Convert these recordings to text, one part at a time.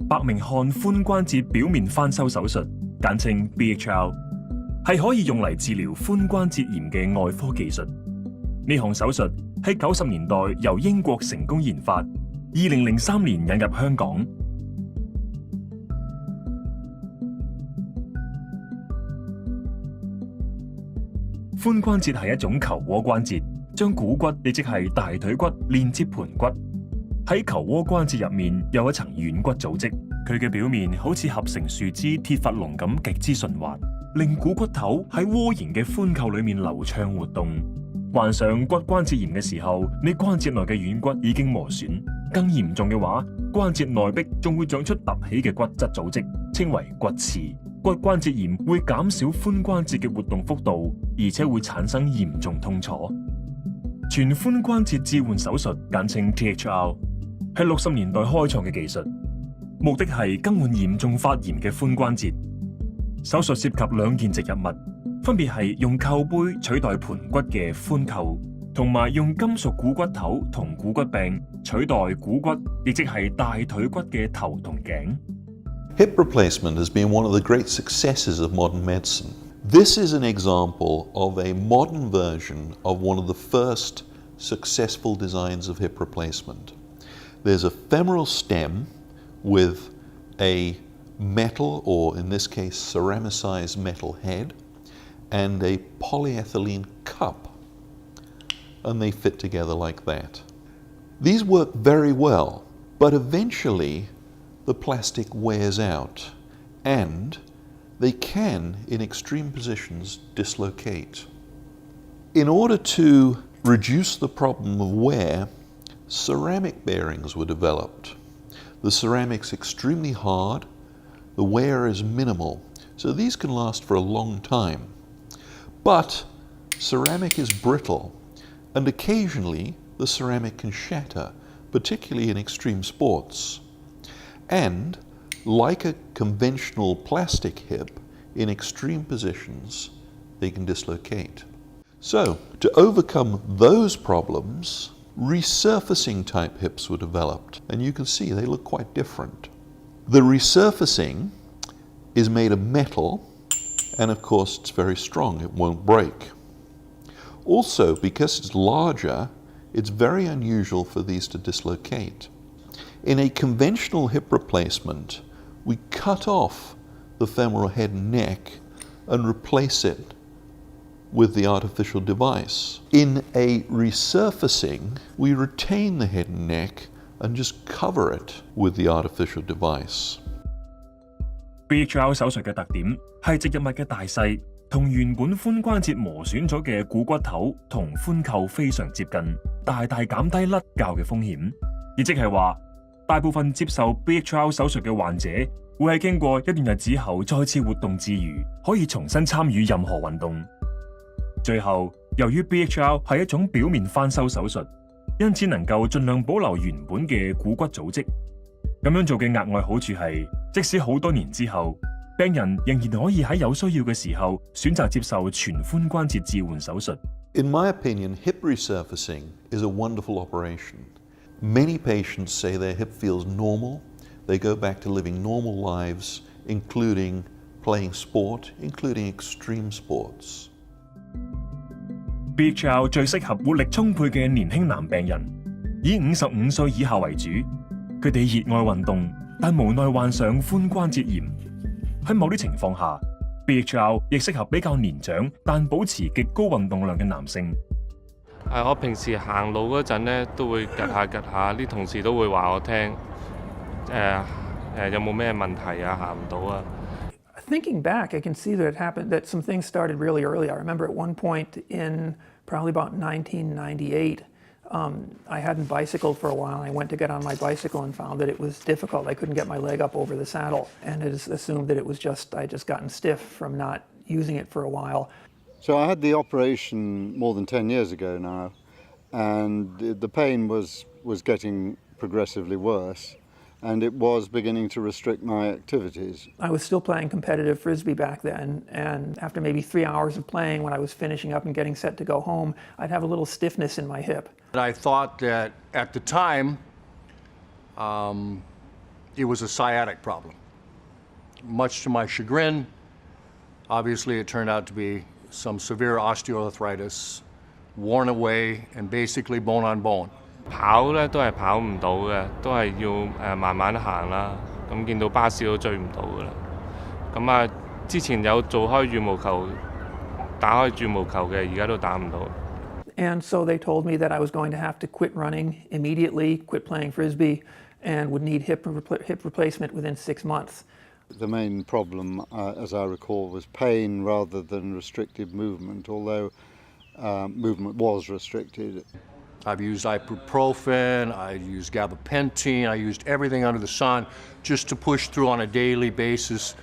伯明翰髖關節表面翻修手術，簡稱 Bhr， 係可以用嚟治療髖關節炎嘅外科技術。呢項手術喺90年代由英國成功研發，2003年引入香港。髖關節係一種球窩關節，將股骨亦即係大腿骨連接盤骨。喺球窩關節入面有一層軟骨組織，佢嘅表面好似合成樹枝鐵筏龍咁極之順滑，令股骨頭喺窩形嘅寬扣裏面流暢活動。患上骨關節炎嘅時候，你關節內嘅軟骨已經磨損，更嚴重嘅話，關節內壁仲會長出凸起嘅骨質組織，稱為骨刺。骨關節炎會減少髖關節嘅活動幅度，而且會產生嚴重痛楚。全髖關節置換手術簡稱 THR， 係60年代開創嘅技術，目的係更換嚴重發炎嘅髖關節。手術涉及2件植入物，分別係用扣杯取代盤骨嘅髖扣，同埋用金屬股骨頭同股骨柄取代股骨，亦即係大腿骨嘅頭同頸。Hip replacement has been one of the great successes of modern medicine. This is an example of a modern version of one of the first successful designs of hip replacement. There's a femoral stem with a metal, or in this case ceramicized metal head, and a polyethylene cup, and they fit together like that. These work very well, but eventually the plastic wears out, and they can, in extreme positions, dislocate. In order to reduce the problem of wear, ceramic bearings were developed. The ceramic's extremely hard, the wear is minimal, so these can last for a long time. But ceramic is brittle, and occasionally the ceramic can shatter, particularly in extreme sports. And like a conventional plastic hip, in extreme positions, they can dislocate. So, to overcome those problems, resurfacing type hips were developed, and you can see they look quite different. The resurfacing is made of metal, and of course it's very strong, it won't break. Also, because it's larger, it's very unusual for these to dislocate. In a conventional hip replacement, we cut off the femoral head and neck and replace it with the artificial device. In a resurfacing, we retain the head and neck and just cover it with the artificial device. Bhr 手術嘅特點係植入物嘅大細同原本髖關節磨損咗嘅股骨頭同髖扣非常接近，大大減低甩臼嘅風險。亦即係話，大部分接受 Bhr 手術嘅患者會喺經過一段日子後再次活動自如，可以重新參與任何運動。最後，由於 Bhr 係一種表面翻修手術，因此能夠盡量保留原本嘅股骨組織。咁樣做嘅額外好處係，即使好多年之後，病人仍然可以喺有需要嘅時候選擇接受全髖關節置換手術。In my opinion, hip resurfacing is a wonderful operation. Many patients say their hip feels normal. They go back to living normal lives, including playing sport, including extreme sports. Bhr 最適合活力充沛嘅年輕男病人，以55歲以下為主。佢哋熱愛運動，但無奈患上髖關節炎。喺某啲情況下 ，Bhr 亦適合比較年長但保持極高運動量嘅男性。我平時行路嗰陣咧，都會趌下趌下，啲同事都會話我聽，有冇咩問題啊，行唔到啊。Thinking back, I can see that it happened, that some things started really early. I remember at one point in probably about 1998, I hadn't bicycled for a while. I went to get on my bicycle and found that it was difficult. I couldn't get my leg up over the saddle, and it is assumed that it was I just gotten stiff from not using it for a while. So I had the operation more than 10 years ago now, and the pain was getting progressively worse, and it was beginning to restrict my activities. I was still playing competitive frisbee back then, and after maybe 3 hours of playing, when I was finishing up and getting set to go home, I'd have a little stiffness in my hip. I thought that at the time, it was a sciatic problem. Much to my chagrin, obviously it turned out to be some severe osteoarthritis, worn away and basically bone on bone. 跑咧都係跑唔到嘅，都係要慢慢行啦。咁見到巴士都追唔到噶啦。咁啊，之前有做開羽毛球，打開羽毛球嘅，而家都打唔到。And so they told me that I was going to have to quit running immediately, quit playing frisbee, and would need hip replacement within 6 months. The main problem, as I recall, was pain rather than restricted movement, although movement was restricted. I've used ibuprofen, I used gabapentin, I used everything under the sun just to push through on a daily basis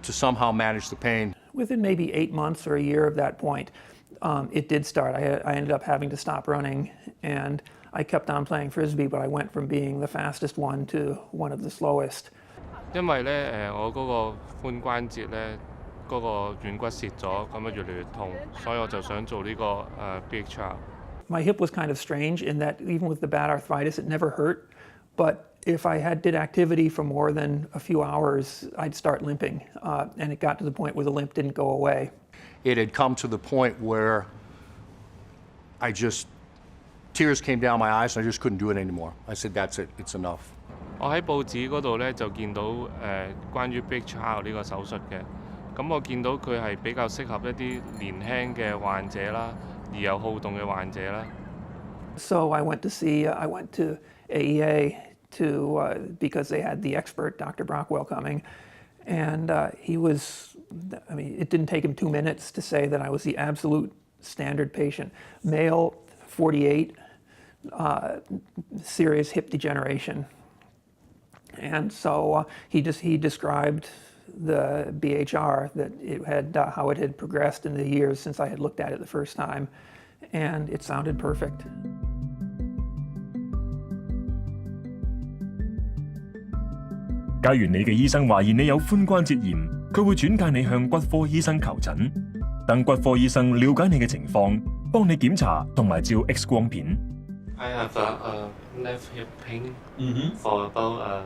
to somehow manage the pain. Within maybe 8 months or a year of that point, it did start. I ended up having to stop running, and I kept on playing frisbee, but I went from being the fastest one to one of the slowest. 因為咧我嗰個髖關節咧嗰個軟骨蝕咗，咁啊越嚟越痛，所以我就想做呢個Bhr。My hip was kind of strange in that even with the bad arthritis, it never hurt. But if I did activity for more than a few hours, I'd start limping. And it got to the point where the limp didn't go away. It had come to the point where tears came down my eyes and I just couldn't do it anymore. I said, that's it, it's enough. 我喺報紙嗰度咧就見到關於 Bhr 呢個手術嘅，咁我見到佢係比較適合一啲年輕嘅患者啦，而有好動嘅患者啦。So I went to AEA because they had the expert, Dr. Brockwell, coming. And it didn't take him 2 minutes to say that I was the absolute standard patient. Male, 48, serious hip degeneration. And so he described the Bhr, that how it had progressed in the years since I had looked at it the first time, and it sounded perfect. 假如你嘅醫生懷疑你有髖關節炎，佢會轉介你向骨科醫生求診，等骨科醫生了解你嘅情況，幫你檢查同埋照 X 光片。I have a left hip pain for about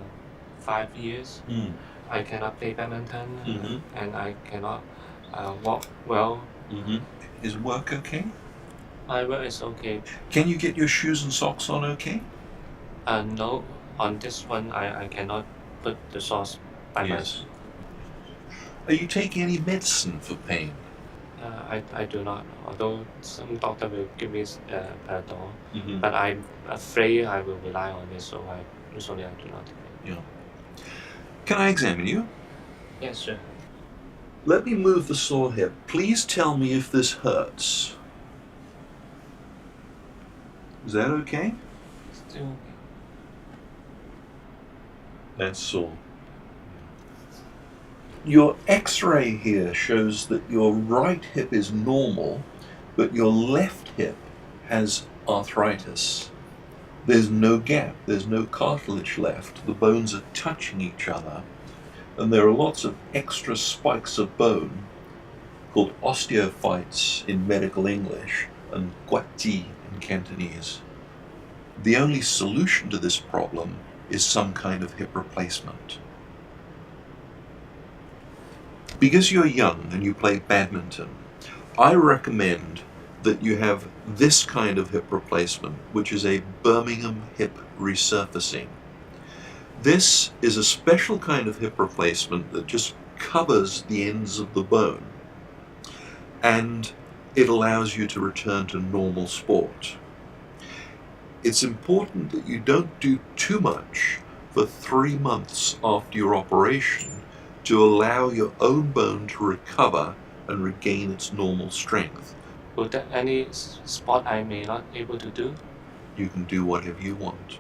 5 years. I cannot play badminton and I cannot walk well. Is work okay? My work is okay. Can you get your shoes and socks on okay? No, on this one I cannot put the sauce by myself. Are you taking any medicine for pain? I do not, although some doctor will give me Panadol, but I'm afraid I will rely on it, so usually I do not take it. Yeah. Can I examine you? Yes, sir. Let me move the sore hip. Please tell me if this hurts. Is that okay? Still okay. That's sore. Your x-ray here shows that your right hip is normal, but your left hip has arthritis. There's no gap, there's no cartilage left. The bones are touching each other, and there are lots of extra spikes of bone called osteophytes in medical English and guati in Cantonese. The only solution to this problem is some kind of hip replacement. Because you're young and you play badminton, I recommend that you have this kind of hip replacement, which is a Birmingham hip resurfacing. This is a special kind of hip replacement that just covers the ends of the bone, and it allows you to return to normal sport. It's important that you don't do too much for 3 months after your operation to allow your own bone to recover and regain its normal strength. Will there any sport I may not able to do? You can do whatever you want.